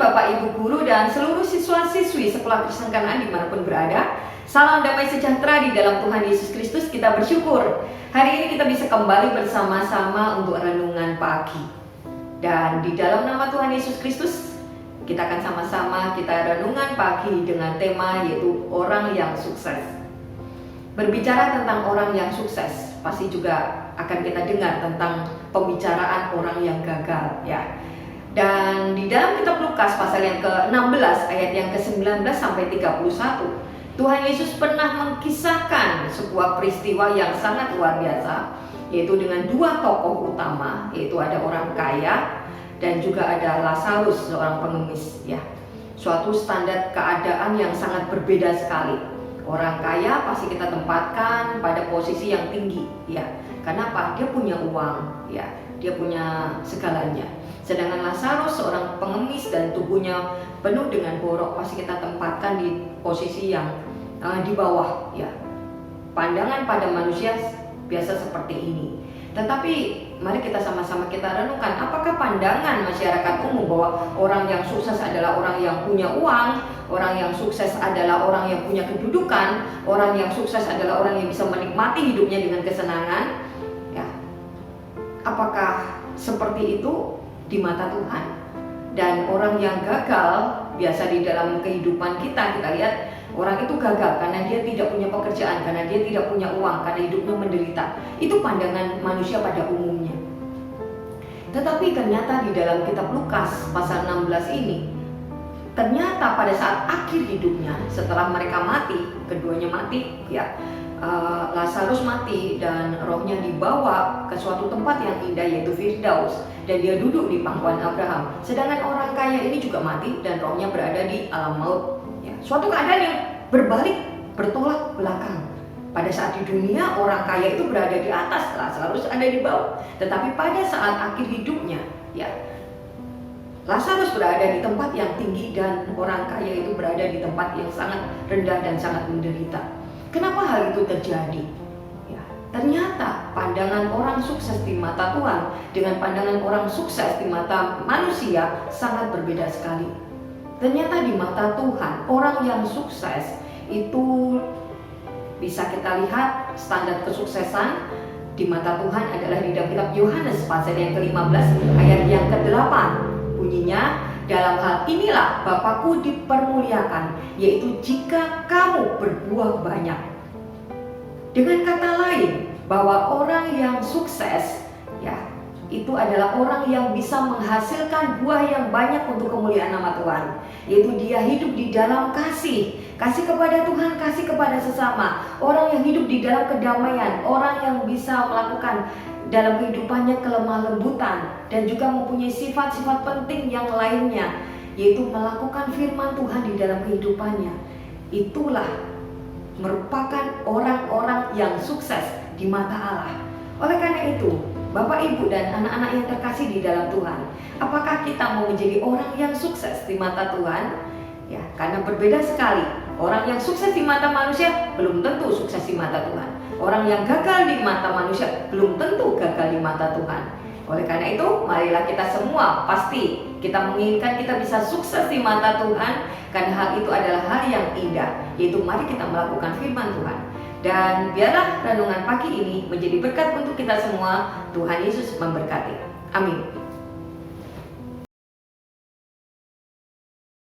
Bapak Ibu Guru dan seluruh siswa-siswi Sekolah Kristen Kanaan dimanapun berada. Salam damai sejahtera di dalam Tuhan Yesus Kristus. Kita bersyukur hari ini kita bisa kembali bersama-sama untuk renungan pagi. Dan di dalam nama Tuhan Yesus Kristus kita akan sama-sama kita renungan pagi dengan tema yaitu orang yang sukses. Berbicara tentang orang yang sukses, pasti juga akan kita dengar tentang pembicaraan orang yang gagal, ya. Dan di dalam kitab Lukas pasal yang ke-16 ayat yang ke-19 sampai 31, Tuhan Yesus pernah mengkisahkan sebuah peristiwa yang sangat luar biasa, yaitu dengan dua tokoh utama, yaitu ada orang kaya dan juga ada Lazarus, seorang pengemis, ya. Suatu standar keadaan yang sangat berbeda sekali. Orang kaya pasti kita tempatkan pada posisi yang tinggi, ya. Kenapa? Dia punya uang, ya. Dia punya segalanya. Sedangkan Lazarus, seorang pengemis dan tubuhnya penuh dengan borok, pasti kita tempatkan di posisi yang di bawah, ya. Pandangan pada manusia biasa seperti ini. Tetapi mari kita sama-sama kita renungkan, apakah pandangan masyarakat umum bahwa orang yang sukses adalah orang yang punya uang, orang yang sukses adalah orang yang punya kedudukan, orang yang sukses adalah orang yang bisa menikmati hidupnya dengan kesenangan, ya. Apakah seperti itu di mata Tuhan? Dan orang yang gagal, biasa di dalam kehidupan kita lihat orang itu gagal karena dia tidak punya pekerjaan, karena dia tidak punya uang, karena hidupnya menderita. Itu pandangan manusia pada umumnya. Tetapi ternyata di dalam kitab Lukas pasal 16 ini, ternyata pada saat akhir hidupnya, setelah mereka mati, keduanya mati, ya, Lazarus mati dan rohnya dibawa ke suatu tempat yang indah yaitu Firdaus, dan dia duduk di pangkuan Abraham. Sedangkan orang kaya ini juga mati dan rohnya berada di alam maut, ya. Suatu keadaan yang berbalik, bertolak belakang. Pada saat di dunia orang kaya itu berada di atas, Lazarus ada di bawah. Tetapi pada saat akhir hidupnya, ya, Lazarus berada di tempat yang tinggi dan orang kaya itu berada di tempat yang sangat rendah dan sangat menderita. Kenapa hal itu terjadi? Ya, ternyata pandangan orang sukses di mata Tuhan dengan pandangan orang sukses di mata manusia sangat berbeda sekali. Ternyata di mata Tuhan, orang yang sukses itu bisa kita lihat standar kesuksesan di mata Tuhan adalah di dalam kitab Yohanes pasal yang ke-15 ayat yang ke-8. Bunyinya, dalam hal inilah Bapakku dipermuliakan, yaitu jika kamu berbuah banyak. Dengan kata lain, bahwa orang yang sukses, ya, itu adalah orang yang bisa menghasilkan buah yang banyak untuk kemuliaan nama Tuhan. Yaitu dia hidup di dalam kasih, kasih kepada Tuhan, kasih kepada sesama. Orang yang hidup di dalam kedamaian, orang yang bisa melakukan dalam kehidupannya kelemah lembutan dan juga mempunyai sifat-sifat penting yang lainnya, yaitu melakukan firman Tuhan di dalam kehidupannya. Itulah merupakan orang-orang yang sukses di mata Allah. Oleh karena itu, Bapak, Ibu, dan anak-anak yang terkasih di dalam Tuhan, apakah kita mau menjadi orang yang sukses di mata Tuhan? Ya, karena berbeda sekali. Orang yang sukses di mata manusia belum tentu sukses di mata Tuhan. Orang yang gagal di mata manusia belum tentu gagal di mata Tuhan. Oleh karena itu, marilah kita semua pasti kita menginginkan kita bisa sukses di mata Tuhan, karena hal itu adalah hal yang indah, yaitu mari kita melakukan firman Tuhan. Dan biarlah renungan pagi ini menjadi berkat untuk kita semua. Tuhan Yesus memberkati. Amin.